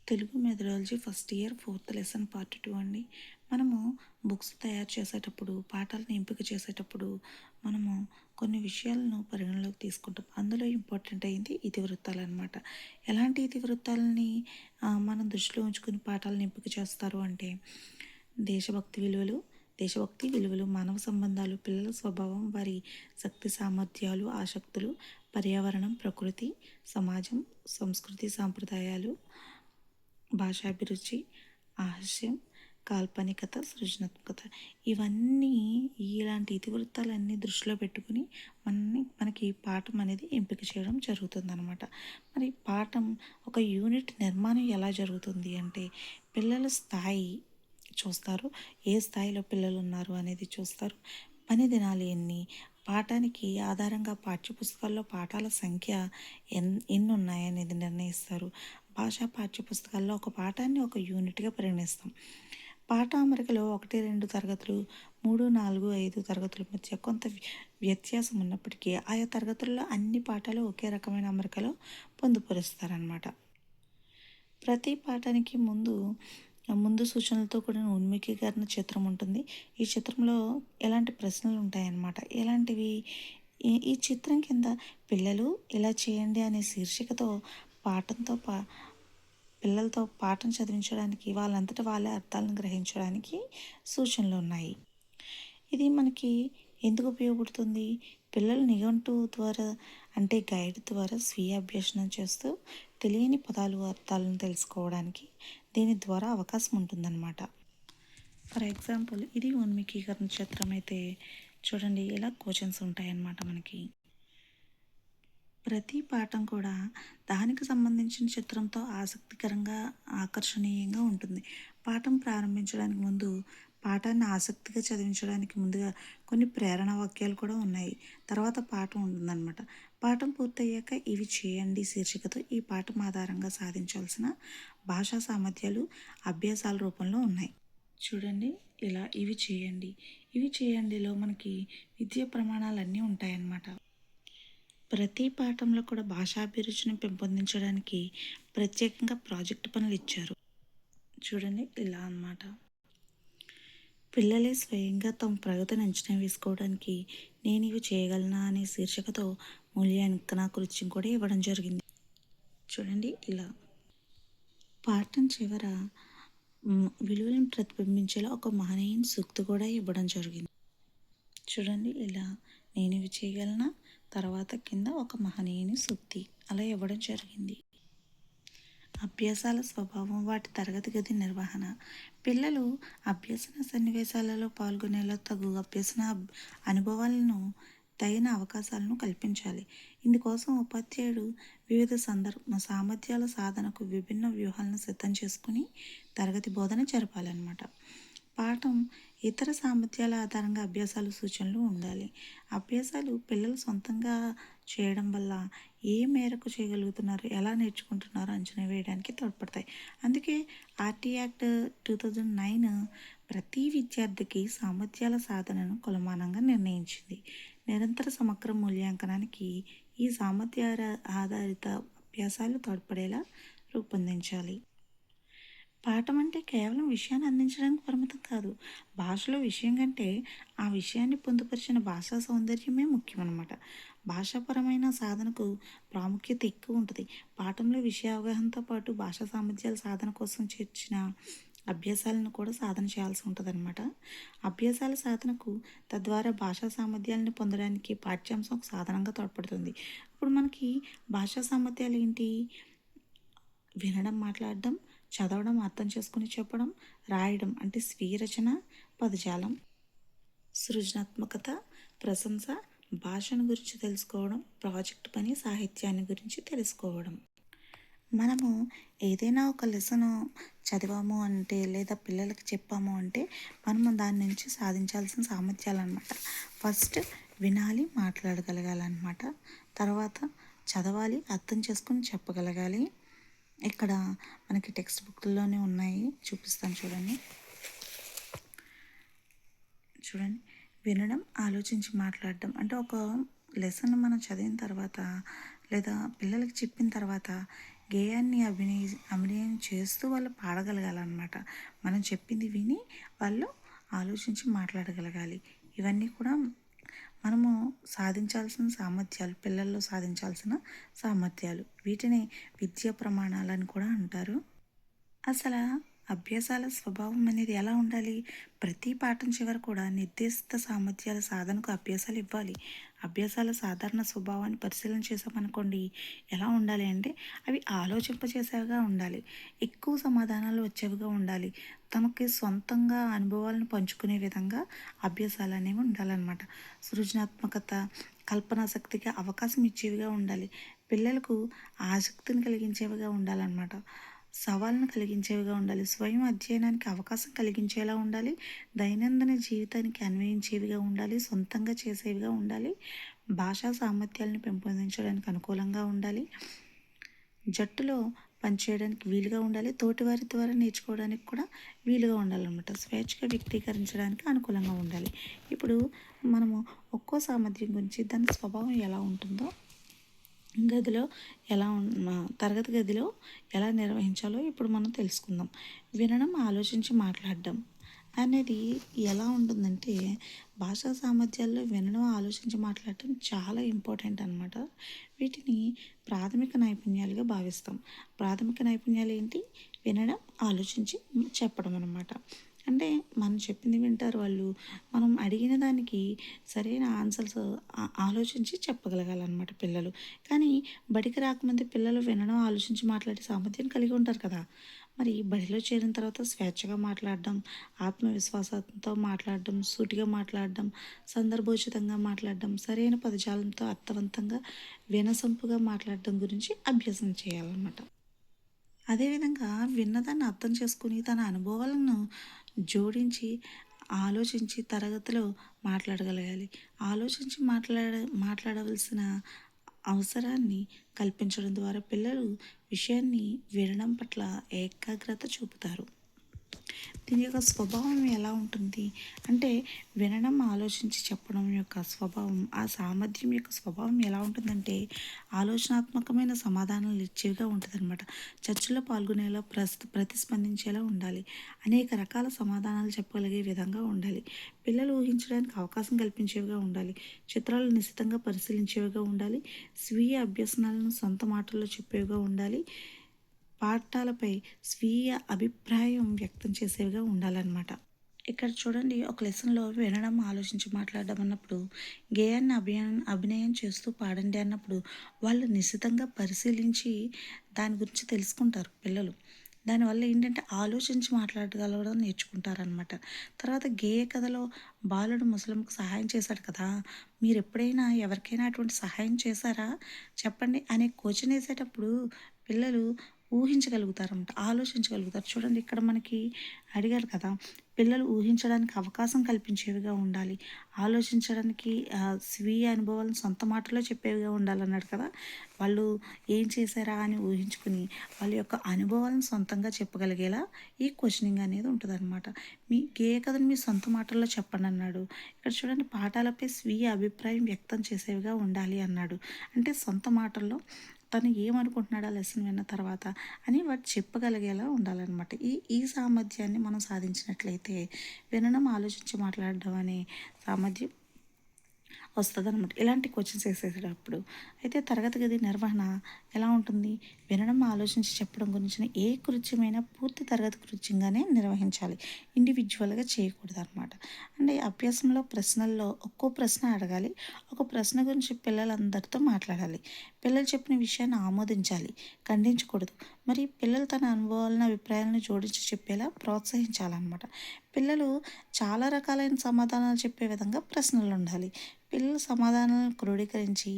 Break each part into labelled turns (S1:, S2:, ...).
S1: Telugu methodology first year fourth lesson part 2 అండి. మనము books తయారు చేసేటప్పుడు, పాఠాలను ఎంపిక చేసేటప్పుడు మనము కొన్ని విషయాలను పరిగణలోకి తీసుకుంటాం. అందులో ఇంపార్టెంట్ అయింది ఇతివృత్తాలనమాట. ఎలాంటి ఇతివృత్తాలని మనం దృష్టిలో ఉంచుకుని పాఠాలను ఎంపిక చేస్తారు అంటే దేశభక్తి విలువలు, దేశభక్తి విలువలు, మానవ సంబంధాలు, పిల్లల స్వభావం, వారి శక్తి సామర్థ్యాలు, ఆసక్తులు, పర్యావరణం, ప్రకృతి, సమాజం, సంస్కృతి సాంప్రదాయాలు, భాషాభిరుచి, హాస్యం, కాల్పనికత, సృజనాత్మకత ఇవన్నీ ఇలాంటి ఇతివృత్తాలన్నీ దృష్టిలో పెట్టుకుని మనకి పాఠం అనేది ఎంపిక చేయడం జరుగుతుందనమాట. మరి పాఠం ఒక యూనిట్ నిర్మాణం ఎలా జరుగుతుంది అంటే పిల్లల స్థాయి చూస్తారు. ఏ స్థాయిలో పిల్లలు ఉన్నారు అనేది చూస్తారు. పని దినాలు ఎన్ని, పాఠానికి ఆధారంగా పాఠ్యపుస్తకాల్లో పాఠాల సంఖ్య ఎన్ని ఉన్నాయనేది నిర్ణయిస్తారు. భాషా పాఠ్యపుస్తకాల్లో ఒక పాఠాన్ని ఒక యూనిట్గా పరిగణిస్తాం. పాఠ అమరికలో 1, 2 తరగతులు, 3, 4, 5 తరగతుల మధ్య కొంత వ్యత్యాసం ఉన్నప్పటికీ ఆయా తరగతుల్లో అన్ని పాఠాలు ఒకే రకమైన అమరికలో పొందుపరుస్తారనమాట. ప్రతి పాఠానికి ముందు సూచనలతో కూడిన ఉన్ముఖీకరణ చిత్రం ఉంటుంది. ఈ చిత్రంలో ఎలాంటి ప్రశ్నలు ఉంటాయన్నమాట. ఎలాంటివి ఈ చిత్రం కింద పిల్లలు ఇలా చేయండి అనే శీర్షికతో పాఠంతో పిల్లలతో పాఠం చదివించడానికి వాళ్ళంతట వాళ్ళే అర్థాలను గ్రహించడానికి సూచనలు ఉన్నాయి. ఇది మనకి ఎందుకు ఉపయోగపడుతుంది? పిల్లలు నిఘంటువు ద్వారా అంటే గైడ్ ద్వారా స్వీయ అభ్యసనం చేస్తూ తెలియని పదాలు అర్థాలను తెలుసుకోవడానికి దీని ద్వారా అవకాశం ఉంటుందన్నమాట. ఫర్ ఎగ్జాంపుల్ ఇది ఉన్ముఖీకరణ చిత్రం అయితే చూడండి, ఇలా క్వశ్చన్స్ ఉంటాయన్నమాట మనకి. ప్రతి పాఠం కూడా దానికి సంబంధించిన చిత్రంతో ఆసక్తికరంగా ఆకర్షణీయంగా ఉంటుంది. పాఠం ప్రారంభించడానికి ముందు పాఠాన్ని ఆసక్తిగా చదివించడానికి ముందుగా కొన్ని ప్రేరణ వాక్యాలు కూడా ఉన్నాయి. తర్వాత పాఠం ఉంటుందన్నమాట. పాఠం పూర్తయ్యాక ఇవి చేయండి శీర్షికతో ఈ పాఠం ఆధారంగా సాధించాల్సిన భాషా సామర్థ్యాలు అభ్యాసాల రూపంలో ఉన్నాయి. చూడండి, ఇలా ఇవి చేయండిలో మనకి విద్యా ప్రమాణాలన్నీ ఉంటాయన్నమాట. ప్రతి పాఠంలో కూడా భాషాభిరుచిని పెంపొందించడానికి ప్రత్యేకంగా ప్రాజెక్ట్ పనులు ఇచ్చారు. చూడండి, ఇలా అన్నమాట. పిల్లలే స్వయంగా తమ ప్రగతిని అంచనా వేసుకోవడానికి నేను ఇవి చేయగలనా అనే శీర్షికతో మూల్యాంకన కృత్యం కూడా ఇవ్వడం జరిగింది. చూడండి, ఇలా పాఠం చివర విలువలను ప్రతిబింబించేలా ఒక మహనీయుని సూక్తి కూడా ఇవ్వడం జరిగింది. చూడండి, ఇలా నేను ఇవి చేయగలనా, తర్వాత కింద ఒక మహనీయుని సూక్తి అలా ఇవ్వడం జరిగింది. అభ్యాసాల స్వభావం, వాటి తరగతి గది నిర్వహణ. పిల్లలు అభ్యసన సన్నివేశాలలో పాల్గొనేలా తగు అభ్యసన అనుభవాలను తగిన అవకాశాలను కల్పించాలి. ఇందుకోసం ఉపాధ్యాయుడు వివిధ సామర్థ్యాల సాధనకు విభిన్న వ్యూహాలను సిద్ధం చేసుకుని తరగతి బోధన జరపాలన్నమాట. పాఠం ఇతర సామర్థ్యాల ఆధారంగా అభ్యాసాలు సూచనలు ఉండాలి. అభ్యాసాలు పిల్లలు సొంతంగా చేయడం వల్ల ఏ మేరకు చేయగలుగుతున్నారు, ఎలా నేర్చుకుంటున్నారో అంచనా వేయడానికి తోడ్పడతాయి. అందుకే ఆర్టీ యాక్ట్ 2009 ప్రతి విద్యార్థికి సామర్థ్యాల సాధనను కొలమానంగా నిర్ణయించింది. నిరంతర సమగ్ర మూల్యాంకనానికి ఈ సామర్థ్యాల ఆధారిత అభ్యాసాలు తోడ్పడేలా రూపొందించాలి. పాఠం అంటే కేవలం విషయాన్ని అందించడానికి పరిమితం కాదు. భాషలో విషయం కంటే ఆ విషయాన్ని పొందుపరిచిన భాషా సౌందర్యమే ముఖ్యమన్నమాట. భాషాపరమైన సాధనకు ప్రాముఖ్యత ఎక్కువ ఉంటుంది. పాఠంలో విషయ అవగాహనతో పాటు భాషా సామర్థ్యాల సాధన కోసం చేర్చిన అభ్యాసాలను కూడా సాధన చేయాల్సి ఉంటుందన్నమాట. అభ్యాసాల సాధనకు తద్వారా భాషా సామర్థ్యాలను పొందడానికి పాఠ్యాంశం ఒక సాధనంగా తోడ్పడుతుంది. ఇప్పుడు మనకి భాషా సామర్థ్యాలు ఏంటి? వినడం, మాట్లాడడం, చదవడం, అర్థం చేసుకుని చెప్పడం, రాయడం అంటే స్వీయ రచన, పదజాలం, సృజనాత్మకత, ప్రశంస, భాషను గురించి తెలుసుకోవడం, ప్రాజెక్ట్ పని, సాహిత్యాన్ని గురించి తెలుసుకోవడం. మనము ఏదైనా ఒక లెసన్ చదివాము అంటే లేదా పిల్లలకి చెప్పాము అంటే మనము దాని నుంచి సాధించాల్సిన సామర్థ్యాలు అనమాట. ఫస్ట్ వినాలి, మాట్లాడగలగాలన్నమాట. తర్వాత చదవాలి, అర్థం చేసుకుని చెప్పగలగాలి. ఇక్కడ మనకి టెక్స్ట్ బుక్లోనే ఉన్నాయి, చూపిస్తాను చూడండి. వినడం, ఆలోచించి మాట్లాడడం అంటే ఒక లెసన్ మనం చదివిన తర్వాత లేదా పిల్లలకి చెప్పిన తర్వాత గేయాన్ని అభినయం చేస్తూ వాళ్ళు పాడగలగాలన్నమాట. మనం చెప్పింది విని వాళ్ళు ఆలోచించి మాట్లాడగలగాలి. ఇవన్నీ కూడా మనము సాధించాల్సిన సామర్థ్యాలు, పిల్లల్లో సాధించాల్సిన సామర్థ్యాలు. వీటిని విద్యా ప్రమాణాలని కూడా అంటారు. అసలు అభ్యాసాల స్వభావం అనేది ఎలా ఉండాలి? ప్రతి పాఠం చివర కూడా నిర్దిష్ట సామర్థ్యాల సాధనకు అభ్యాసాలు ఇవ్వాలి. అభ్యాసాల సాధారణ స్వభావాన్ని పరిశీలన చేసామనుకోండి, ఎలా ఉండాలి అంటే అవి ఆలోచింపచేసేవిగా ఉండాలి, ఎక్కువ సమాధానాలు వచ్చేవిగా ఉండాలి, తమకి సొంతంగా అనుభవాలను పంచుకునే విధంగా అభ్యాసాలు అనేవి ఉండాలన్నమాట. సృజనాత్మకత, కల్పనా శక్తికి అవకాశం ఇచ్చేవిగా ఉండాలి. పిల్లలకు ఆసక్తిని కలిగించేవిగా ఉండాలన్నమాట. సవాళ్ళను కలిగించేవిగా ఉండాలి. స్వయం అధ్యయనానికి అవకాశం కలిగించేలా ఉండాలి. దైనందిన జీవితానికి అన్వయించేవిగా ఉండాలి. సొంతంగా చేసేవిగా ఉండాలి. భాషా సామర్థ్యాలను పెంపొందించడానికి అనుకూలంగా ఉండాలి. జట్టులో పనిచేయడానికి వీలుగా ఉండాలి. తోటివారి ద్వారా నేర్చుకోవడానికి కూడా వీలుగా ఉండాలన్నమాట. స్వేచ్ఛగా వ్యక్తీకరించడానికి అనుకూలంగా ఉండాలి. ఇప్పుడు మనము ఒక్కో సామర్థ్యం గురించి దాని స్వభావం ఎలా ఉంటుందో గదిలో ఎలా తరగతి గదిలో ఎలా నిర్వహించాలో ఇప్పుడు మనం తెలుసుకుందాం. వినడం, ఆలోచించి మాట్లాడడం అనేది ఎలా ఉంటుందంటే, భాషా సామర్థ్యాల్లో వినడం, ఆలోచించి మాట్లాడటం చాలా ఇంపార్టెంట్ అనమాట. వీటిని ప్రాథమిక నైపుణ్యాలుగా భావిస్తాం. ప్రాథమిక నైపుణ్యాలు ఏంటి? వినడం, ఆలోచించి చెప్పడం అనమాట. అంటే మనం చెప్పింది వింటారు వాళ్ళు. మనం అడిగిన దానికి సరైన ఆన్సర్స్ ఆలోచించి చెప్పగలగాలన్నమాట పిల్లలు. కానీ బడికి రాకముందే పిల్లలు వినడం, ఆలోచించి మాట్లాడే సామర్థ్యం కలిగి ఉంటారు కదా. మరి బడిలో చేరిన తర్వాత స్వేచ్ఛగా మాట్లాడడం, ఆత్మవిశ్వాసంతో మాట్లాడడం, సూటిగా మాట్లాడడం, సందర్భోచితంగా మాట్లాడడం, సరైన పదజాలంతో అర్థవంతంగా వినసొంపుగా మాట్లాడడం గురించి అభ్యాసం చేయాలన్నమాట. అదేవిధంగా విన్నదాన్ని అర్థం చేసుకుని తన అనుభవాలను జోడించి ఆలోచించి తరగతిలో మాట్లాడగలగాలి. ఆలోచించి మాట్లాడవలసిన అవసరాన్ని కల్పించడం ద్వారా పిల్లలు విషయాన్ని వినడం పట్ల ఏకాగ్రత చూపుతారు. దీని యొక్క స్వభావం ఎలా ఉంటుంది అంటే, వినడం, ఆలోచించి చెప్పడం యొక్క స్వభావం, ఆ సామర్థ్యం యొక్క స్వభావం ఎలా ఉంటుందంటే, ఆలోచనాత్మకమైన సమాధానాలు ఇచ్చేవిగా ఉంటుందన్నమాట. చర్చలో పాల్గొనేలా ప్రతిస్పందించేలా ఉండాలి. అనేక రకాల సమాధానాలు చెప్పగలిగే విధంగా ఉండాలి. పిల్లలు ఊహించడానికి అవకాశం కల్పించేవిగా ఉండాలి. చిత్రాలు నిశితంగా పరిశీలించేవిగా ఉండాలి. స్వీయ అభ్యసనాలను సొంత మాటల్లో చెప్పేవిగా ఉండాలి. పాఠాలపై స్వీయ అభిప్రాయం వ్యక్తం చేసేవిగా ఉండాలన్నమాట. ఇక్కడ చూడండి, ఒక లెసన్లో వినడం, ఆలోచించి మాట్లాడడం అన్నప్పుడు, గేయాన్ని అభినయం చేస్తూ పాడండి అన్నప్పుడు వాళ్ళు నిశితంగా పరిశీలించి దాని గురించి తెలుసుకుంటారు పిల్లలు. దానివల్ల ఏంటంటే ఆలోచించి మాట్లాడగలగడం నేర్చుకుంటారనమాట. తర్వాత గేయ కథలో బాలుడు ముసలింకు సహాయం చేశాడు కదా, మీరు ఎప్పుడైనా ఎవరికైనా అటువంటి సహాయం చేశారా చెప్పండి అనే క్వశ్చన్ వేసేటప్పుడు పిల్లలు ఊహించగలుగుతారన్నమాట, ఆలోచించగలుగుతారు. చూడండి, ఇక్కడ మనకి అడిగారు కదా, పిల్లలు ఊహించడానికి అవకాశం కల్పించేవిగా ఉండాలి, ఆలోచించడానికి స్వీయ అనుభవాలను సొంత మాటలో చెప్పేవిగా ఉండాలన్నాడు కదా. వాళ్ళు ఏం చేశారా అని ఊహించుకుని వాళ్ళ యొక్క అనుభవాలను సొంతంగా చెప్పగలిగేలా ఈ క్వశ్చనింగ్ అనేది ఉంటుందన్నమాట. మీ గేయ కథను మీ సొంత మాటల్లో చెప్పండి అన్నాడు. ఇక్కడ చూడండి, పాఠాలపై స్వీయ అభిప్రాయం వ్యక్తం చేసేవిగా ఉండాలి అన్నాడు. అంటే సొంత మాటల్లో తను ఏమనుకుంటున్నాడు ఆ లెసన్ విన్న తర్వాత అని వాడు చెప్పగలిగేలా ఉండాలన్నమాట. ఈ సామర్థ్యాన్ని మనం సాధించినట్లయితే వినడం, ఆలోచించి మాట్లాడడం అనే సామర్థ్యం వస్తుందన్నమాట ఇలాంటి క్వశ్చన్స్ వేసేటప్పుడు. అయితే తరగతి గది నిర్వహణ ఎలా ఉంటుంది? వినడం, ఆలోచించి చెప్పడం గురించిన ఏ కృత్యమైనా పూర్తి తరగతి కృత్యంగానే నిర్వహించాలి. ఇండివిజువల్గా చేయకూడదు అనమాట. అంటే అభ్యాసంలో ప్రశ్నల్లో ఒక్కో ప్రశ్న అడగాలి. ఒక ప్రశ్న గురించి పిల్లలందరితో మాట్లాడాలి. పిల్లలు చెప్పిన విషయాన్ని ఆమోదించాలి, ఖండించకూడదు. మరి పిల్లలు తన అనుభవాలను, అభిప్రాయాలను జోడించి చెప్పేలా ప్రోత్సహించాలన్నమాట. పిల్లలు చాలా రకాలైన సమాధానాలు చెప్పే విధంగా ప్రశ్నలు ఉండాలి. పిల్లల సమాధానాలను క్రోడీకరించి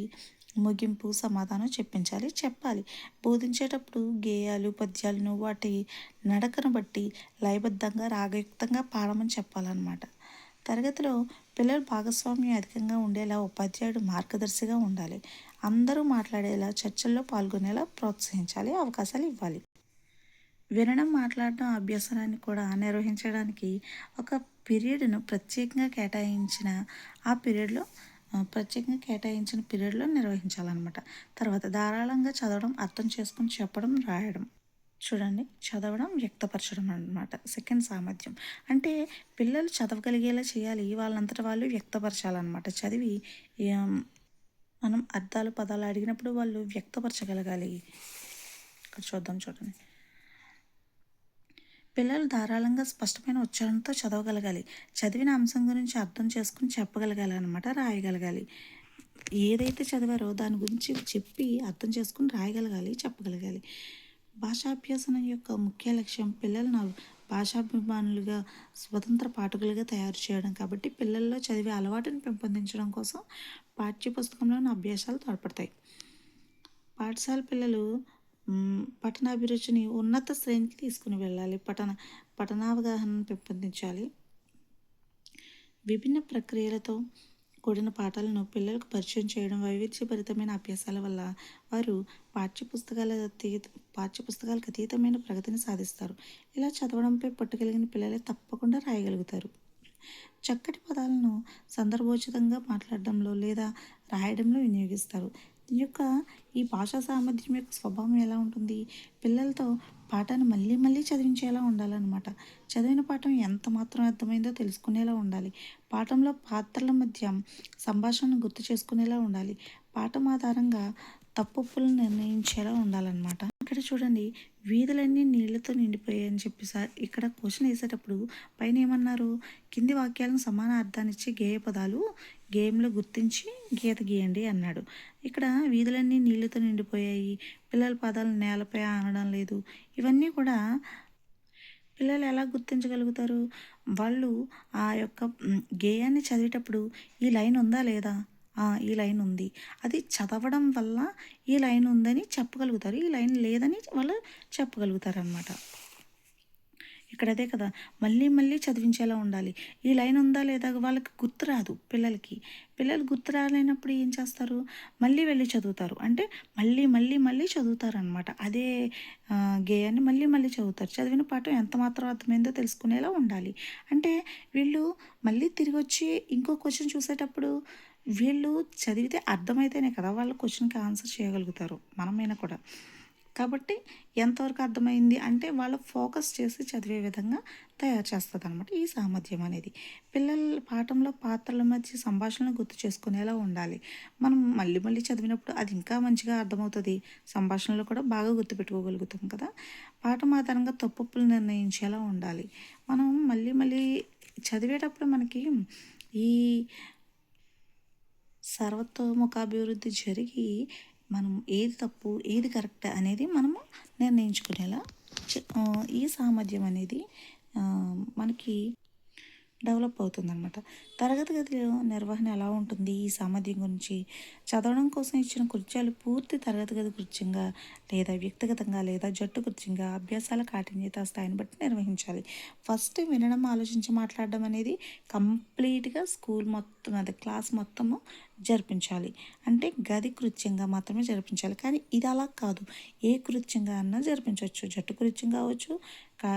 S1: ముగింపు సమాధానం చెప్పాలి. బోధించేటప్పుడు గేయాలు, పద్యాలను వాటి నడకను బట్టి లయబద్ధంగా, రాగయుక్తంగా పాడమని చెప్పాలన్నమాట. తరగతిలో పిల్లల భాగస్వామ్యం అధికంగా ఉండేలా ఉపాధ్యాయుడు మార్గదర్శిగా ఉండాలి. అందరూ మాట్లాడేలా, చర్చల్లో పాల్గొనేలా ప్రోత్సహించాలి, అవకాశాలు ఇవ్వాలి. వినడం, మాట్లాడడం అభ్యసనాన్ని కూడా నిర్వహించడానికి ఒక పీరియడ్ను ప్రత్యేకంగా కేటాయించిన ఆ పీరియడ్లో ప్రత్యేకంగా కేటాయించిన పీరియడ్లో నిర్వహించాలన్నమాట. తర్వాత ధారాళంగా చదవడం, అర్థం చేసుకొని చెప్పడం, రాయడం. చూడండి, చదవడం, వ్యక్తపరచడం అన్నమాట. సెకండ్ సామర్థ్యం. అంటే పిల్లలు చదవగలిగేలా చేయాలి. వాళ్ళంతట వాళ్ళు వ్యక్తపరచాలన్నమాట. చదివి ఏం మనం అర్థాలు, పదాలు అడిగినప్పుడు వాళ్ళు వ్యక్తపరచగలగాలి. ఇక్కడ చూద్దాం చూడండి. పిల్లలు ధారాళంగా స్పష్టమైన ఉచ్చారణతో చదవగలగాలి. చదివిన అంశం గురించి అర్థం చేసుకుని చెప్పగలగాలి అనమాట, రాయగలగాలి. ఏదైతే చదివారో దాని గురించి చెప్పి అర్థం చేసుకుని రాయగలగాలి, చెప్పగలగాలి. భాషాభ్యాసనం యొక్క ముఖ్య లక్ష్యం పిల్లలను భాషాభిమానులుగా, స్వతంత్ర పాఠకులుగా తయారు చేయడం కాబట్టి పిల్లల్లో చదివే అలవాటును పెంపొందించడం కోసం పాఠ్యపుస్తకంలోని అభ్యాసాలు తోడ్పడతాయి. పాఠశాల పిల్లలు పఠనాభిరుచిని ఉన్నత శ్రేణికి తీసుకుని వెళ్ళాలి. పఠనావగాహనను పెంపొందించాలి. విభిన్న ప్రక్రియలతో కూడిన పాఠాలను పిల్లలకు పరిచయం చేయడం, వైవిధ్యభరితమైన అభ్యాసాల వల్ల వారు పాఠ్యపుస్తకాలకు అతీతమైన ప్రగతిని సాధిస్తారు. ఇలా చదవడంపై పట్టుకలిగిన పిల్లలే తప్పకుండా రాయగలుగుతారు. చక్కటి పదాలను సందర్భోచితంగా మాట్లాడడంలో లేదా రాయడంలో వినియోగిస్తారు. ఈ భాషా సామర్థ్యం యొక్క స్వభావం ఎలా ఉంటుంది? పిల్లలతో పాఠాన్ని మళ్ళీ మళ్ళీ చదివించేలా ఉండాలన్నమాట. చదివిన పాఠం ఎంత మాత్రం అర్థమైందో తెలుసుకునేలా ఉండాలి. పాఠంలో పాత్రల మధ్య సంభాషణను గుర్తు చేసుకునేలా ఉండాలి. పాఠం ఆధారంగా తప్పొప్పులను నిర్ణయించేలా ఉండాలన్నమాట. ఇక్కడ చూడండి, వీధులన్నీ నీళ్లతో నిండిపోయాయని చెప్పి సార్ ఇక్కడ క్వశ్చన్ వేసేటప్పుడు పైన ఏమన్నారు? కింది వాక్యాలను సమాన అర్థాన్నిచ్చే గేయ పదాలు గేయంలో గుర్తించి గీత గీయండి అన్నాడు. ఇక్కడ వీధులన్నీ నీళ్లతో నిండిపోయాయి, పిల్లల పాదాలు నేలపై ఆనడం లేదు, ఇవన్నీ కూడా పిల్లలు ఎలా గుర్తించగలుగుతారు? వాళ్ళు ఆ యొక్క గేయాన్ని చదివేటప్పుడు ఈ లైన్ ఉందా లేదా? ఈ లైన్ ఉంది. అది చదవడం వల్ల ఈ లైన్ ఉందని చెప్పగలుగుతారు. ఈ లైన్ లేదని వాళ్ళు చెప్పగలుగుతారనమాట. ఇక్కడ అదే కదా, మళ్ళీ మళ్ళీ చదివించేలా ఉండాలి. ఈ లైన్ ఉందా లేదా వాళ్ళకి గుర్తు రాదు. పిల్లలు గుర్తు రాలేనప్పుడు ఏం చేస్తారు? మళ్ళీ వెళ్ళి చదువుతారు. అంటే మళ్ళీ మళ్ళీ మళ్ళీ చదువుతారనమాట. అదే గేయాన్ని మళ్ళీ మళ్ళీ చదువుతారు. చదివిన పాఠం ఎంత మాత్రం అర్థమైందో తెలుసుకునేలా ఉండాలి. అంటే వీళ్ళు మళ్ళీ తిరిగి వచ్చి ఇంకో క్వశ్చన్ చూసేటప్పుడు వీళ్ళు చదివితే అర్థమైతేనే కదా వాళ్ళు క్వశ్చన్కి ఆన్సర్ చేయగలుగుతారు, మనమైనా కూడా. కాబట్టి ఎంతవరకు అర్థమైంది అంటే వాళ్ళు ఫోకస్ చేసి చదివే విధంగా తయారు చేస్తుంది అనమాట ఈ సామర్థ్యం అనేది. పిల్లల పాఠంలో పాత్రల మధ్య సంభాషణను గుర్తు చేసుకునేలా ఉండాలి. మనం మళ్ళీ మళ్ళీ చదివినప్పుడు అది ఇంకా మంచిగా అర్థమవుతుంది. సంభాషణలో కూడా బాగా గుర్తుపెట్టుకోగలుగుతాం కదా. పాఠం ఆధారంగా తప్పొప్పులు నిర్ణయించేలా ఉండాలి. మనం మళ్ళీ మళ్ళీ చదివేటప్పుడు మనకి ఈ సర్వతోముఖాభివృద్ధి జరిగి మనం ఏది తప్పు ఏది కరెక్ట్ అనేది మనము నిర్ణయించుకునేలా ఈ సామర్థ్యం అనేది మనకి డెవలప్ అవుతుందన్నమాట. తరగతి గదిలో నిర్వహణ ఎలా ఉంటుంది ఈ సామర్థ్యం గురించి? చదవడం కోసం ఇచ్చిన కృత్యాలు పూర్తి తరగతి గది కృత్యంగా లేదా వ్యక్తిగతంగా లేదా జట్టు కృత్యంగా అభ్యాసాల కాఠిన్యత స్థాయిని బట్టి నిర్వహించాలి. ఫస్ట్ వినడం, ఆలోచించి మాట్లాడడం అనేది కంప్లీట్గా స్కూల్ మొత్తం అదే క్లాస్ మొత్తము జరిపించాలి. అంటే గది కృత్యంగా మాత్రమే జరిపించాలి. కానీ ఇది అలా కాదు, ఏ కృత్యంగా అన్నా జరిపించవచ్చు. జట్టు కృత్యం కావచ్చు, కా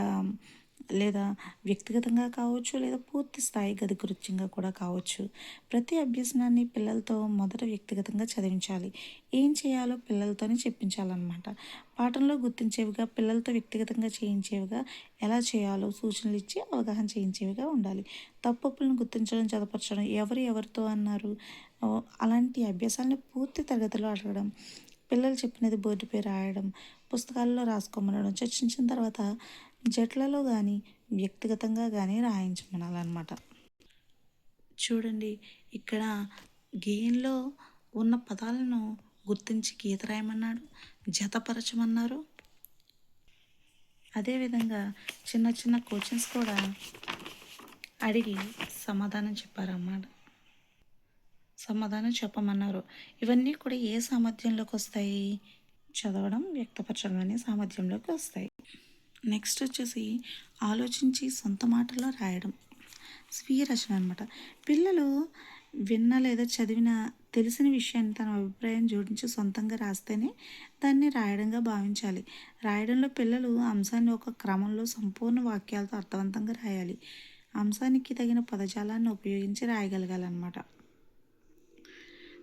S1: లేదా వ్యక్తిగతంగా కావచ్చు, లేదా పూర్తి స్థాయి గది కృత్యంగా కూడా కావచ్చు. ప్రతి అభ్యసనాన్ని పిల్లలతో మొదట వ్యక్తిగతంగా చదివించాలి. ఏం చేయాలో పిల్లలతోనే చెప్పించాలన్నమాట. పాఠంలో గుర్తించేవిగా, పిల్లలతో వ్యక్తిగతంగా చేయించేవిగా, ఎలా చేయాలో సూచనలు ఇచ్చి అవగాహన చేయించేవిగా ఉండాలి. తప్పొప్పులను గుర్తించడం, జతపరచడం, ఎవరితో అన్నారు, అలాంటి అభ్యాసాలను పూర్తి తరగతిలో అడగడం, పిల్లలు చెప్పినది బోర్డుపై రాయడం, పుస్తకాల్లో రాసుకోమనడం, చర్చించిన తర్వాత జట్లలో కానీ వ్యక్తిగతంగా కానీ రాయించమనాలన్నమాట. చూడండి, ఇక్కడ గేయంలో ఉన్న పదాలను గుర్తించి గీత రాయమన్నాడు, జతపరచమన్నారు. అదేవిధంగా చిన్న చిన్న క్వశ్చన్స్ కూడా అడిగి సమాధానం చెప్పారన్నమాట. సమాధానం చెప్పమన్నారు. ఇవన్నీ కూడా ఏ సామర్థ్యంలోకి వస్తాయి? చదవడం, వ్యక్తపరచడం అనే సామర్థ్యంలోకి వస్తాయి. నెక్స్ట్ వచ్చేసి ఆలోచించి సొంత మాటలో రాయడం, స్వీయ రచన అనమాట. పిల్లలు విన్న లేదా చదివిన తెలిసిన విషయాన్ని తన అభిప్రాయం జోడించి సొంతంగా రాస్తేనే దాన్ని రాయడంగా భావించాలి. రాయడంలో పిల్లలు అంశాన్ని ఒక క్రమంలో సంపూర్ణ వాక్యాలతో అర్థవంతంగా రాయాలి. అంశానికి తగిన పదజాలాన్ని ఉపయోగించి రాయగలగాలన్నమాట.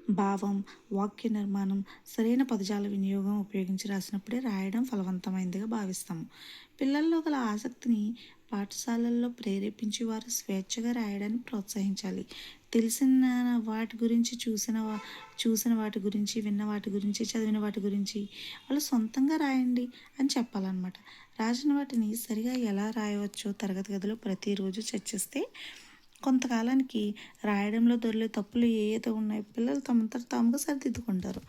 S1: భావం, వాక్య నిర్మాణం, సరైన పదజాల వినియోగం ఉపయోగించి రాసినప్పుడే రాయడం ఫలవంతమైందిగా భావిస్తాము. పిల్లల్లో గల ఆసక్తిని పాఠశాలల్లో ప్రేరేపించి వారు స్వేచ్ఛగా రాయడానికి ప్రోత్సహించాలి. తెలిసిన వాటి గురించి, చూసిన వాటి గురించి, విన్న వాటి గురించి, చదివిన వాటి గురించి వాళ్ళు సొంతంగా రాయండి అని చెప్పాలన్నమాట. రాసిన వాటిని సరిగా ఎలా రాయవచ్చో తరగతి గదిలో ప్రతిరోజు చర్చిస్తే కొంతకాలానికి రాయడంలో దొర్లే తప్పులు ఏవైతే ఉన్నాయో పిల్లలు తమంతట తాముగా సరిదిద్దుకుంటారు.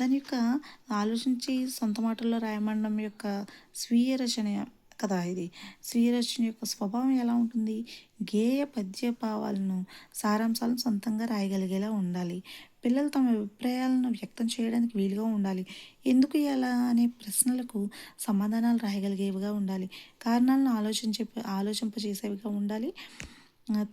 S1: దాని యొక్క ఆలోచించి సొంత మాటల్లో రాయమనడం యొక్క స్వీయ రచన కదా ఇది. స్వీయ రచన యొక్క స్వభావం ఎలా ఉంటుంది? గేయ పద్య భావాలను, సారాంశాలను సొంతంగా రాయగలిగేలా ఉండాలి. పిల్లలు తమ అభిప్రాయాలను వ్యక్తం చేయడానికి వీలుగా ఉండాలి. ఎందుకు ఎలా అనే ప్రశ్నలకు సమాధానాలు రాయగలిగేవిగా ఉండాలి. కారణాలను ఆలోచింపజేసేవిగా ఉండాలి.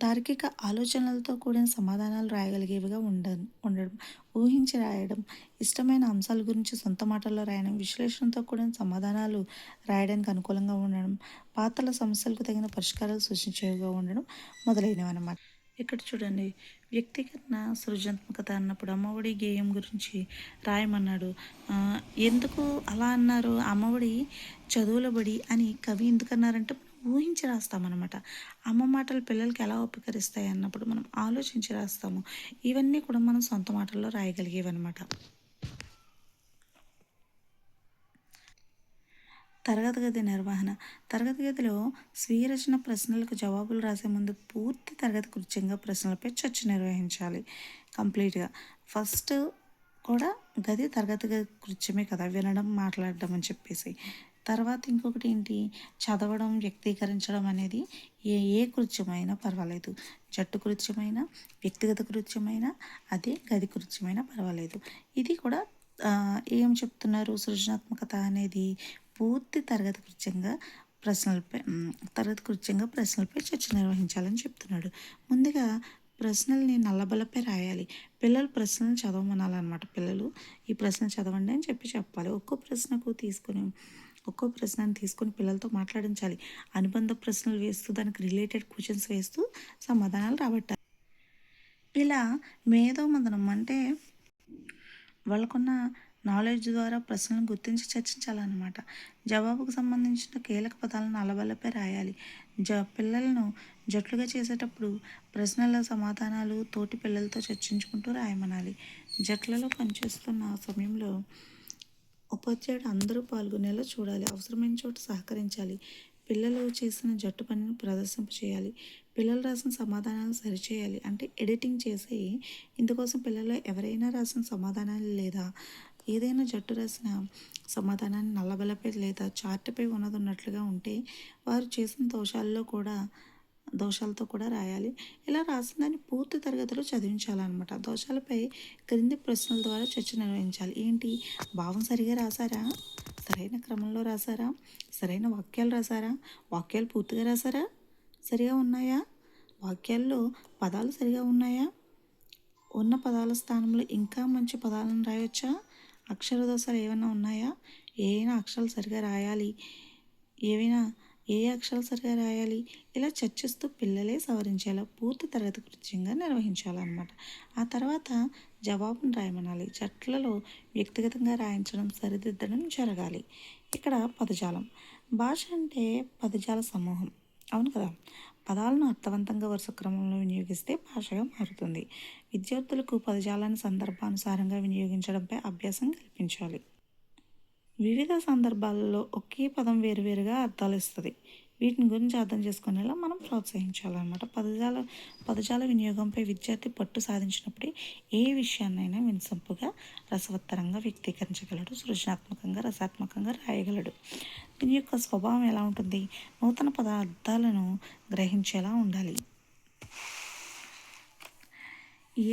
S1: తార్కిక ఆలోచనలతో కూడిన సమాధానాలు రాయగలిగేవిగా ఉండడం, ఊహించి రాయడం, ఇష్టమైన అంశాల గురించి సొంత మాటల్లో రాయడం, విశ్లేషణతో కూడిన సమాధానాలు రాయడానికి అనుకూలంగా ఉండడం, పాత్రల సమస్యలకు తగిన పరిష్కారాలు సూచించేవిగా ఉండడం మొదలైనవి అన్నమాట. ఇక్కడ చూడండి, వ్యక్తీకరణ సృజనాత్మకత అన్నప్పుడు అమ్మఒడి గేయం గురించి రాయమన్నాడు. ఎందుకు అలా అన్నారు? అమ్మఒడి చదువుల బడి అని కవి ఎందుకన్నారంటే ఊహించి రాస్తామన్నమాట. అమ్మ మాటలు పిల్లలకి ఎలా ఉపకరిస్తాయి అన్నప్పుడు మనం ఆలోచించి రాస్తాము. ఇవన్నీ కూడా మనం సొంత మాటల్లో రాయగలిగేవన్నమాట. తరగతి గది నిర్వహణ. తరగతి గదిలో స్వీయ రచన ప్రశ్నలకు జవాబులు రాసే ముందు పూర్తి తరగతి కృత్యంగా ప్రశ్నలపై చర్చ నిర్వహించాలి కంప్లీట్గా. ఫస్ట్ కూడా తరగతి గది కృత్యమే కదా, వినడం, మాట్లాడడం అని చెప్పేసి. తర్వాత ఇంకొకటి ఏంటి, చదవడం, వ్యక్తీకరించడం అనేది ఏ కృత్యమైనా పర్వాలేదు. జట్టు కృత్యమైనా, వ్యక్తిగత కృత్యమైనా, అదే గది కృత్యమైనా పర్వాలేదు. ఇది కూడా ఏం చెప్తున్నారు? సృజనాత్మకత అనేది పూర్తి తరగతి ప్రశ్నలపై చర్చ నిర్వహించాలని చెప్తున్నాడు. ముందుగా ప్రశ్నల్ని నల్లబలపై రాయాలి. పిల్లలు ప్రశ్నలను చదవమనాలన్నమాట. పిల్లలు ఈ ప్రశ్న చదవండి అని చెప్పాలి. ఒక్కో ప్రశ్నను తీసుకొని పిల్లలతో మాట్లాడించాలి. అనుబంధ ప్రశ్నలు వేస్తూ దానికి రిలేటెడ్ క్వశ్చన్స్ వేస్తూ సమాధానాలు రాబట్టాలి. ఇలా మేధోమథనం అంటే వాళ్ళకున్న నాలెడ్జ్ ద్వారా ప్రశ్నలను గుర్తించి చర్చించాలన్నమాట. జవాబుకు సంబంధించిన కీలక పదాలను నల్లబలపై రాయాలి. పిల్లలను జట్లుగా చేసేటప్పుడు ప్రశ్నల సమాధానాలు తోటి పిల్లలతో చర్చించుకుంటూ రాయమనాలి. జట్లలో పనిచేస్తున్న సమయంలో ఉపాధ్యాయుడు అందరూ పాల్గొనేలా చూడాలి. అవసరమైన చోట సహకరించాలి. పిల్లలు చేసిన జట్టు పనిని ప్రదర్శింపచేయాలి. పిల్లలు రాసిన సమాధానాలు సరిచేయాలి. అంటే ఎడిటింగ్ చేసి ఇందుకోసం పిల్లలు ఎవరైనా రాసిన సమాధానాలు లేదా ఏదైనా జట్టు రాసిన సమాధానాన్ని నల్లబలపై లేదా చార్టుపై ఉన్నట్లుగా ఉంటే వారు చేసిన దోషాలతో కూడా రాయాలి. ఇలా రాసిన దాన్ని పూర్తి తరగతిలో చదివించాలన్నమాట. దోషాలపై క్రింది ప్రశ్నల ద్వారా చర్చ నిర్వహించాలి. ఏంటి? భావం సరిగా రాసారా? సరైన క్రమంలో రాసారా? సరైన వాక్యాలు రాసారా? వాక్యాలు పూర్తిగా రాసారా? సరిగా ఉన్నాయా? వాక్యాల్లో పదాలు సరిగా ఉన్నాయా? ఉన్న పదాల స్థానంలో ఇంకా మంచి పదాలను రాయొచ్చా? అక్షర దోషాలు ఏమైనా ఉన్నాయా? ఏవైనా అక్షరాలు సరిగా రాయాలి, ఏ అక్షరాలు సరిగా రాయాలి, ఇలా చర్చిస్తూ పిల్లలే సవరించేలా పూర్తి తరగతి కృత్యంగా నిర్వహించాలన్నమాట. ఆ తర్వాత జవాబును రాయమనాలి. జట్లలో వ్యక్తిగతంగా రాయించడం, సరిదిద్దడం జరగాలి. ఇక్కడ పదజాలం. భాష అంటే పదజాల సమూహం, అవును కదా. పదాలను అర్థవంతంగా వరుస క్రమంలో వినియోగిస్తే భాషగా మారుతుంది. విద్యార్థులకు పదజాలాన్ని సందర్భానుసారంగా వినియోగించడంపై అభ్యాసం కల్పించాలి. వివిధ సందర్భాలలో ఒకే పదం వేరువేరుగా అర్థాలు ఇస్తుంది. వీటిని గురించి అర్థం చేసుకునేలా మనం ప్రోత్సహించాలన్నమాట. పదజాల వినియోగంపై విద్యార్థి పట్టు సాధించినప్పుడే ఏ విషయాన్నైనా వినసొంపుగా, రసవత్తరంగా వ్యక్తీకరించగలడు, సృజనాత్మకంగా, రసాత్మకంగా రాయగలడు. దీని యొక్క స్వభావం ఎలా ఉంటుంది? నూతన పదార్థాలను గ్రహించేలా ఉండాలి.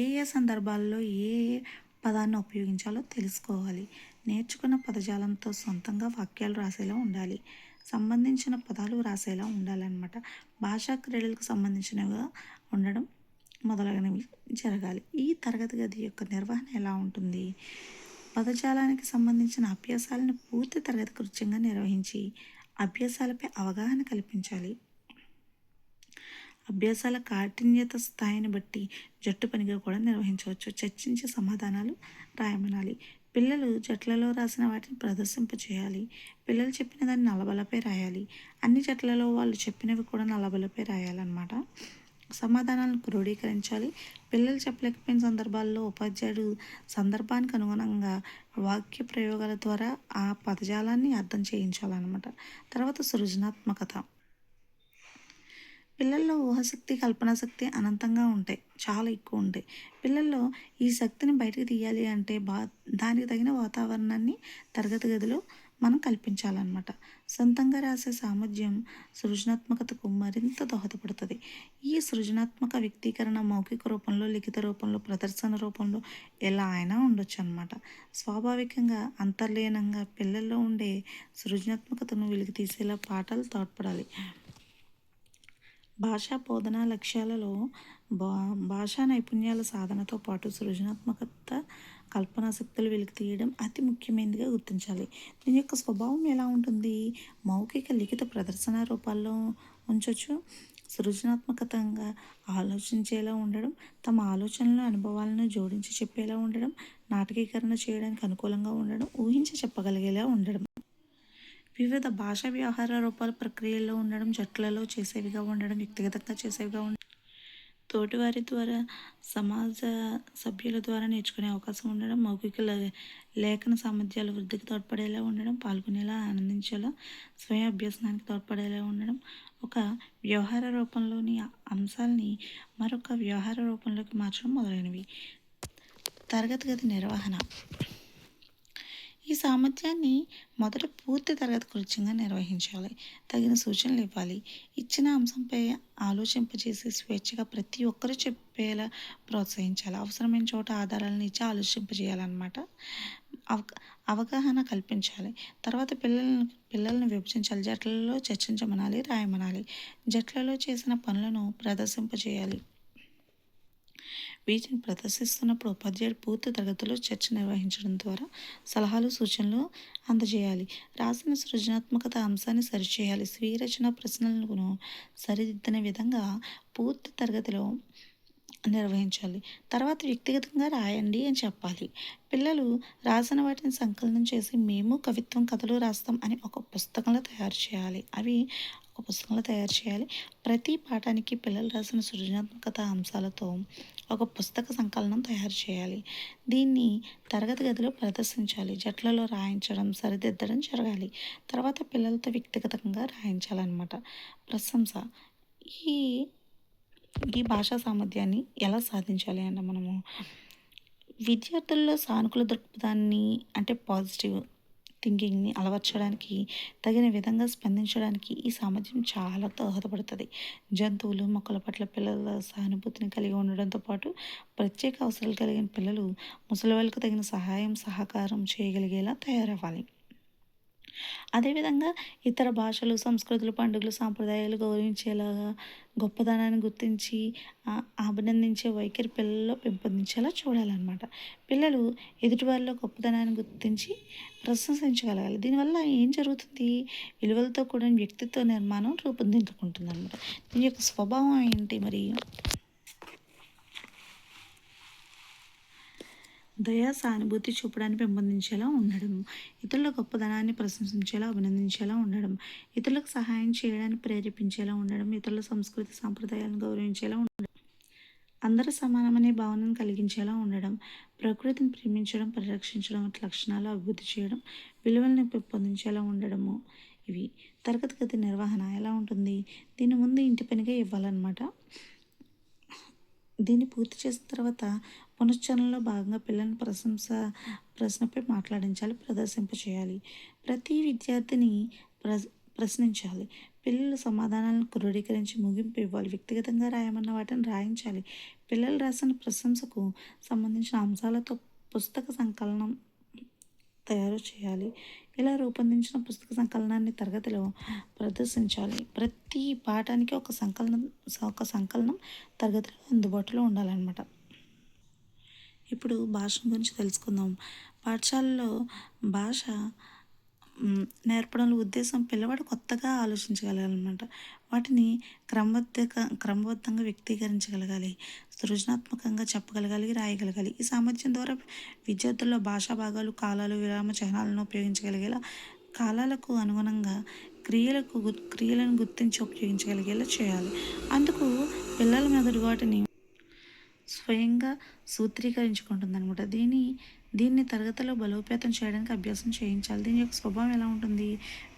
S1: ఏ సందర్భాల్లో ఏ పదాన్ని ఉపయోగించాలో తెలుసుకోవాలి. నేర్చుకున్న పదజాలంతో సొంతంగా వాక్యాలు రాసేలా ఉండాలి. సంబంధించిన పదాలు రాసేలా ఉండాలన్నమాట. భాషా క్రీడలకు సంబంధించినవిగా ఉండడం మొదలైనవి జరగాలి. ఈ తరగతి గది యొక్క నిర్వహణ ఎలా ఉంటుంది? పదజాలానికి సంబంధించిన అభ్యాసాలను పూర్తి తరగతి కృత్యంగా నిర్వహించి అభ్యాసాలపై అవగాహన కల్పించాలి. అభ్యాసాల కాఠిన్యత స్థాయిని బట్టి జట్టు పనిగా కూడా నిర్వహించవచ్చు. చర్చించి సమాధానాలు రాయమనాలి. పిల్లలు జట్లలో రాసిన వాటిని ప్రదర్శింపచేయాలి. పిల్లలు చెప్పిన దాన్ని నల్లబలపై రాయాలి. అన్ని జట్లలో వాళ్ళు చెప్పినవి కూడా నల్లబలపై రాయాలన్నమాట. సమాధానాలను క్రోడీకరించాలి. పిల్లలు చెప్పలేకపోయిన సందర్భాల్లో ఉపాధ్యాయుడు సందర్భానికి అనుగుణంగా వాక్య ప్రయోగాల ద్వారా ఆ పదజాలాన్ని అర్థం చేయించాలన్నమాట. తర్వాత సృజనాత్మకత. పిల్లల్లో ఊహాశక్తి, కల్పనాశక్తి అనంతంగా ఉంటాయి. చాలా ఎక్కువ ఉంటాయి. పిల్లల్లో ఈ శక్తిని బయటకు తీయాలి అంటే దానికి తగిన వాతావరణాన్ని తరగతి గదిలో మనం కల్పించాలన్నమాట. సొంతంగా రాసే సామర్థ్యం సృజనాత్మకతకు మరింత దోహదపడుతుంది. ఈ సృజనాత్మక వ్యక్తీకరణ మౌఖిక రూపంలో, లిఖిత రూపంలో, ప్రదర్శన రూపంలో ఎలా అయినా ఉండొచ్చు అన్నమాట. స్వాభావికంగా అంతర్లీనంగా పిల్లల్లో ఉండే సృజనాత్మకతను వెలికి తీసేలా పాఠాలు తోడ్పడాలి. భాషా బోధనా లక్ష్యాలలో భాషా నైపుణ్యాల సాధనతో పాటు సృజనాత్మకత, కల్పనాశక్తులు వెలికి తీయడం అతి ముఖ్యమైనదిగా గుర్తించాలి. దీని యొక్క స్వభావం ఎలా ఉంటుంది? మౌఖిక, లిఖిత, ప్రదర్శన రూపాల్లో ఉంచవచ్చు. సృజనాత్మకతంగా ఆలోచించేలా ఉండడం, తమ ఆలోచనలు, అనుభవాలను జోడించి చెప్పేలా ఉండడం, నాటకీకరణ చేయడానికి అనుకూలంగా ఉండడం, ఊహించి చెప్పగలిగేలా ఉండడం. వివిధ భాషా వ్యవహార రూపాలు ప్రక్రియల్లో ఉండడం, జట్లలో చేసేవిగా ఉండడం, వ్యక్తిగతంగా చేసేవిగా ఉండడం, తోటివారి ద్వారా, సమాజ సభ్యుల ద్వారా నేర్చుకునే అవకాశం ఉండడం, మౌఖిక లేఖన సామర్థ్యాల వృద్ధికి తోడ్పడేలా ఉండడం, పాల్గొనేలా, ఆనందించేలా, స్వయం అభ్యాసనానికి తోడ్పడేలా ఉండడం, ఒక వ్యవహార రూపంలోని అంశాలని మరొక వ్యవహార రూపంలోకి మార్చడం మొదలైనవి. తరగతి గది నిర్వహణ. ఈ సామర్థ్యాన్ని మొదట పూర్తి తరగతి కృత్యంగా నిర్వహించాలి. తగిన సూచనలు ఇవ్వాలి. ఇచ్చిన అంశంపై ఆలోచింపజేసి స్వేచ్ఛగా ప్రతి ఒక్కరూ చెప్పేలా ప్రోత్సహించాలి. అవసరమైన చోట ఆధారాలను ఇచ్చి ఆలోచింపజేయాలన్నమాట. అవగాహన కల్పించాలి. తర్వాత పిల్లలను విభజించాలి. జట్లలో చర్చించమనాలి, రాయమనాలి. జట్లలో చేసిన పనులను ప్రదర్శింపజేయాలి. వీటిని ప్రదర్శిస్తున్నప్పుడు ఉపాధ్యాయుడు పూర్తి తరగతిలో చర్చ నిర్వహించడం ద్వారా సలహాలు, సూచనలు అందజేయాలి. రాసిన సృజనాత్మకత అంశాన్ని సరిచేయాలి. స్వీయ రచన ప్రశ్నలను సరిదిద్దిన విధంగా పూర్తి తరగతిలో నిర్వహించాలి. తర్వాత వ్యక్తిగతంగా రాయండి అని చెప్పాలి. పిల్లలు రాసిన వాటిని సంకలనం చేసి మేము కవిత్వం, కథలు రాస్తాం అని ఒక పుస్తకంలో తయారు చేయాలి. ప్రతి పాఠానికి పిల్లలు రాసిన సృజనాత్మకత అంశాలతో ఒక పుస్తక సంకలనం తయారు చేయాలి. దీన్ని తరగతి గదిలో ప్రదర్శించాలి. జట్లలో రాయించడం, సరిదిద్దడం జరగాలి. తర్వాత పిల్లలతో వ్యక్తిగతంగా రాయించాలన్నమాట. ప్రశంస. ఈ ఈ భాషా సామర్థ్యాన్ని ఎలా సాధించాలి అంటే మనము విద్యార్థుల్లో సానుకూల దృక్పథాన్ని అంటే పాజిటివ్ థింకింగ్ని అలవర్చడానికి, తగిన విధంగా స్పందించడానికి ఈ సామర్థ్యం చాలా దోహదపడుతుంది. జంతువులు, మొక్కల పట్ల పిల్లల సానుభూతిని కలిగి ఉండడంతో పాటు ప్రత్యేక అవసరాలు కలిగిన పిల్లలు ముసలి వాళ్ళకు తగిన సహాయం, సహకారం చేయగలిగేలా తయారవ్వాలి. అదేవిధంగా ఇతర భాషలు, సంస్కృతులు, పండుగలు, సాంప్రదాయాలు గౌరవించేలాగా, గొప్పదనాన్ని గుర్తించి అభినందించే వైఖరి పిల్లల్లో పెంపొందించేలా చూడాలన్నమాట. పిల్లలు ఎదుటివారిలో గొప్పదనాన్ని గుర్తించి ప్రశంసించగలగాలి. దీనివల్ల ఏం జరుగుతుంది? విలువలతో కూడిన వ్యక్తిత్వ నిర్మాణం రూపుదిద్దుకుంటుందన్నమాట. దీని యొక్క స్వభావం ఏంటి మరి? దయా, సానుభూతి చూపడాన్ని పెంపొందించేలా ఉండడం, ఇతరుల గొప్పదనాన్ని ప్రశంసించేలా, అభినందించేలా ఉండడం, ఇతరులకు సహాయం చేయడానికి ప్రేరేపించేలా ఉండడం, ఇతరుల సంస్కృతి, సాంప్రదాయాలను గౌరవించేలా ఉండడం, అందరూ సమానమనే భావనను కలిగించేలా ఉండడం, ప్రకృతిని ప్రేమించడం, పరిరక్షించడం వంటి లక్షణాలు అభివృద్ధి చేయడం, విలువలను పెంపొందించేలా ఉండడము. ఇవి తరగతి గది నిర్వహణ ఎలా ఉంటుంది? దీని ముందు ఇంటి పనిగా ఇవ్వాలన్నమాట. దీన్ని పూర్తి చేసిన తర్వాత పునశ్చరణలో భాగంగా పిల్లల్ని ప్రశ్నపై మాట్లాడించాలి, ప్రదర్శింపచేయాలి. ప్రతి విద్యార్థిని ప్రశ్నించాలి. పిల్లలు సమాధానాలను క్రోడీకరించి ముగింపు ఇవ్వాలి. వ్యక్తిగతంగా రాయమన్న వాటిని రాయించాలి. పిల్లలు రాసిన ప్రశంసకు సంబంధించిన అంశాలతో పుస్తక సంకలనం తయారు చేయాలి. ఇలా రూపొందించిన పుస్తక సంకలనాన్ని తరగతిలో ప్రదర్శించాలి. ప్రతి పాఠానికి ఒక సంకలనం తరగతిలో అందుబాటులో ఉండాలన్నమాట. ఇప్పుడు భాష గురించి తెలుసుకుందాం. పాఠశాలలో నేర్పడంలో ఉద్దేశం పిల్లవాడు కొత్తగా ఆలోచించగలగాలన్నమాట. వాటిని క్రమబద్ధంగా వ్యక్తీకరించగలగాలి. సృజనాత్మకంగా చెప్పగలగాలి, రాయగలగాలి. ఈ సామర్థ్యం ద్వారా విద్యార్థుల్లో భాషా భాగాలు, కాలాలు, విరామ చిహ్నాలను ఉపయోగించగలిగేలా, కాలాలకు అనుగుణంగా క్రియలను గుర్తించి ఉపయోగించగలిగేలా చేయాలి. అందుకు పిల్లల మెదడు వాటిని స్వయంగా సూత్రీకరించుకుంటుందనమాట. దీన్ని తరగతిలో బలోపేతం చేయడానికి అభ్యాసం చేయించాలి. దీని యొక్క స్వభావం ఎలా ఉంటుంది?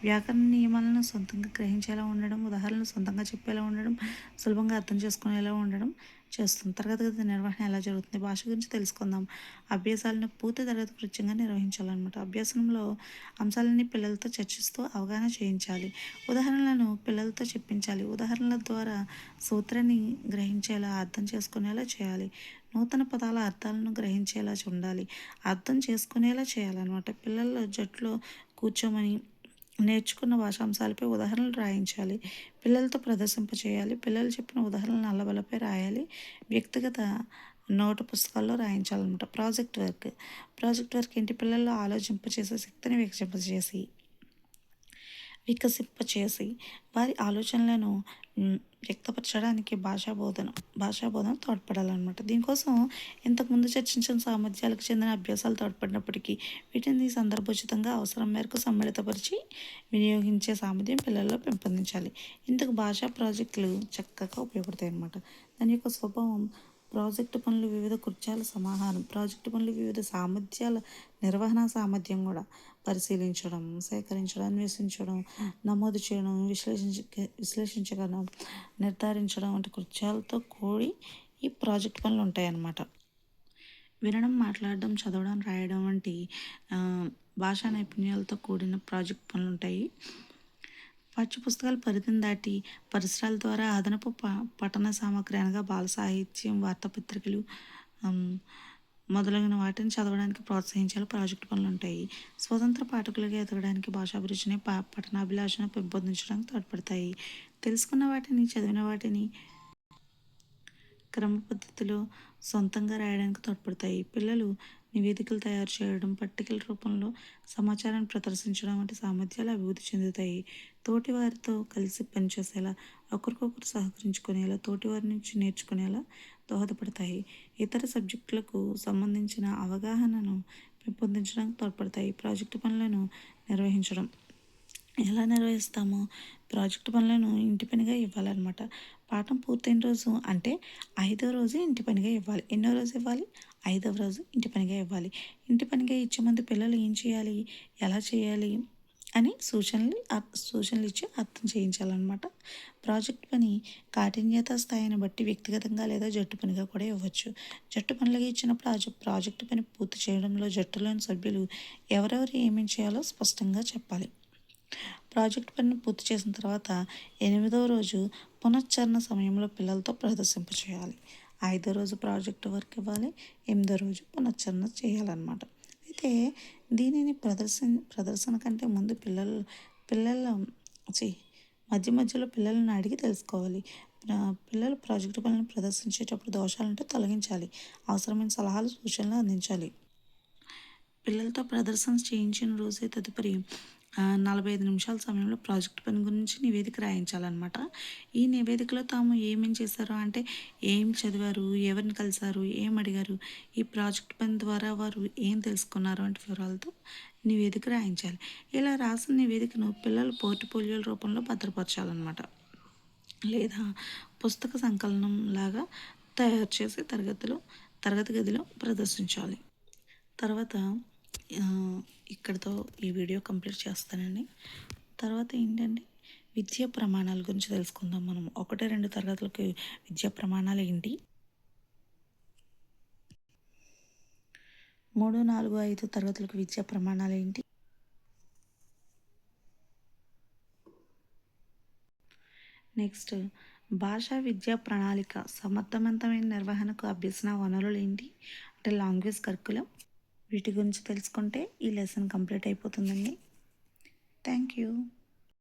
S1: వ్యాకరణ నియమాలను సొంతంగా గ్రహించేలా ఉండడం, ఉదాహరణలు సొంతంగా చెప్పేలా ఉండడం, సులభంగా అర్థం చేసుకునేలా ఉండడం చేస్తుంది. తరగతి గది నిర్వహణ ఎలా జరుగుతుంది? భాష గురించి తెలుసుకుందాం. అభ్యాసాలను పూర్తి తరగతి కృత్యంగా నిర్వహించాలన్నమాట. అభ్యాసంలో అంశాలన్నీ పిల్లలతో చర్చిస్తూ అవగాహన చేయించాలి. ఉదాహరణలను పిల్లలతో చెప్పించాలి. ఉదాహరణల ద్వారా సూత్రాన్ని గ్రహించేలా, అర్థం చేసుకునేలా చేయాలి. నూతన పదాల అర్థాలను గ్రహించేలా ఉండాలి. అర్థం చేసుకునేలా చేయాలన్నమాట. పిల్లల జట్టులో కూర్చోమని నేర్చుకున్న భాషాంశాలపై ఉదాహరణలు రాయించాలి. పిల్లలతో ప్రదర్శింపచేయాలి. పిల్లలు చెప్పిన ఉదాహరణలు నల్లబలపై రాయాలి. వ్యక్తిగత నోటు పుస్తకాల్లో రాయించాలన్నమాట. ప్రాజెక్ట్ వర్క్ ఏంటి? పిల్లల్లో ఆలోచింపచేసే శక్తిని వికసింపచేసి వారి ఆలోచనలను వ్యక్తపరచడానికి భాషా బోధన తోడ్పడాలన్నమాట. దీనికోసం ఇంతకుముందు చర్చించిన సామర్థ్యాలకు చెందిన అభ్యాసాలు తోడ్పడినప్పటికీ వీటిని సందర్భోచితంగా అవసరం మేరకు సమ్మిళితపరిచి వినియోగించే సామర్థ్యం పిల్లల్లో పెంపొందించాలి. ఇందుకు భాషా ప్రాజెక్టులు చక్కగా ఉపయోగపడతాయి అన్నమాట. దాని యొక్క స్వభావం ప్రాజెక్టు పనులు వివిధ కృత్యాల సమాహారం. ప్రాజెక్టు పనులు వివిధ సామర్థ్యాల నిర్వహణ సామర్థ్యం కూడా పరిశీలించడం, సేకరించడం, అన్వేషించడం, నమోదు చేయడం, విశ్లేషించగలం, నిర్ధారించడం వంటి కృత్యాలతో కూడి ఈ ప్రాజెక్ట్ పనులు ఉంటాయన్నమాట. వినడం, మాట్లాడడం, చదవడం, రాయడం వంటి భాషా నైపుణ్యాలతో కూడిన ప్రాజెక్ట్ పనులు ఉంటాయి. పాఠ్యపుస్తకాల పరిధిని దాటి పరిసరాల ద్వారా అదనపు పఠన సామగ్రి అనగా బాల సాహిత్యం, వార్తాపత్రికలు మొదలైన వాటిని చదవడానికి ప్రోత్సహించాలి. ప్రాజెక్టు పనులు ఉంటాయి. స్వతంత్ర పాఠకులుగా ఎదగడానికి భాషాభిరుచిని, పఠనాభిలాషను పెంపొందించడానికి తోడ్పడతాయి. తెలుసుకున్న వాటిని, చదివిన వాటిని క్రమ పద్ధతిలో సొంతంగా రాయడానికి తోడ్పడతాయి. పిల్లలు నివేదికలు తయారు చేయడం, పట్టికల రూపంలో సమాచారాన్ని ప్రదర్శించడం వంటి సామర్థ్యాలు అభివృద్ధి చెందుతాయి. తోటి వారితో కలిసి పనిచేసేలా, ఒకరికొకరు సహకరించుకునేలా, తోటివారి నుంచి నేర్చుకునేలా దోహదపడతాయి. ఇతర సబ్జెక్టులకు సంబంధించిన అవగాహనను పెంపొందించడానికి తోడ్పడతాయి. ప్రాజెక్టు పనులను నిర్వహించడం ఎలా నిర్వహిస్తామో ప్రాజెక్టు పనులను ఇంటి పనిగా ఇవ్వాలన్నమాట. పాఠం పూర్తయిన రోజు అంటే 5వ రోజు ఇంటి పనిగా ఇవ్వాలి. ఎన్నో రోజు ఇవ్వాలి? 5వ రోజు ఇంటి పనిగా ఇవ్వాలి. ఇంటి పనిగా ఇచ్చే ముందు పిల్లలు ఏం చేయాలి, ఎలా చేయాలి అని సూచనలు ఇచ్చి అర్థం చేయించాలన్నమాట. ప్రాజెక్ట్ పని కాఠిన్యత స్థాయిని బట్టి వ్యక్తిగతంగా లేదా జట్టు పనిగా కూడా ఇవ్వచ్చు. జట్టు పనులుగా ఇచ్చినప్పుడు ప్రాజెక్టు పని పూర్తి చేయడంలో జట్టులోని సభ్యులు ఎవరెవరు ఏమేమి చేయాలో స్పష్టంగా చెప్పాలి. ప్రాజెక్ట్ పనిని పూర్తి చేసిన తర్వాత 8వ రోజు పునశ్చరణ సమయంలో పిల్లలతో ప్రదర్శింప చేయాలి. 5వ రోజు ప్రాజెక్ట్ వర్క్ ఇవ్వాలి. 8వ రోజు పునశ్చరణ చేయాలన్నమాట. అయితే దీనిని ప్రదర్శన కంటే ముందు మధ్యలో పిల్లలను అడిగి తెలుసుకోవాలి. పిల్లలు ప్రాజెక్టు పనులను ప్రదర్శించేటప్పుడు దోషాలుంటే తొలగించాలి. అవసరమైన సలహాలు, సూచనలు అందించాలి. పిల్లలతో ప్రదర్శన చేయించిన రోజే తదుపరి 45 నిమిషాల సమయంలో ప్రాజెక్ట్ పని గురించి నివేదిక రాయించాలన్నమాట. ఈ నివేదికలో తాము ఏమేం చేశారో అంటే ఏం చదివారు, ఎవరిని కలిశారు, ఏం అడిగారు, ఈ ప్రాజెక్ట్ పని ద్వారా వారు ఏం తెలుసుకున్నారు వంటి వివరాలతో నివేదిక రాయించాలి. ఇలా రాసిన నివేదికను పిల్లలు పోర్ట్ఫోలియోల రూపంలో భద్రపరచాలన్నమాట. లేదా పుస్తక సంకలనం లాగా తయారు చేసి తరగతి గదిలో ప్రదర్శించాలి. తర్వాత ఇక్కడితో ఈ వీడియో కంప్లీట్ చేస్తానండి. తర్వాత ఏంటంటే విద్యా ప్రమాణాల గురించి తెలుసుకుందాం. మనం 1, 2 తరగతులకి విద్యా ప్రమాణాలు ఏంటి, 3, 4, 5 తరగతులకు విద్యా ప్రమాణాలు ఏంటి, నెక్స్ట్ భాషా విద్యా ప్రణాళిక సమర్థవంతమైన నిర్వహణకు అభ్యసన వనరులు ఏంటి అంటే లాంగ్వేజ్ కరికులం. వీటి గురించి తెలుసుకుంటే ఈ లెసన్ కంప్లీట్ అయిపోతుందండి. Thank you.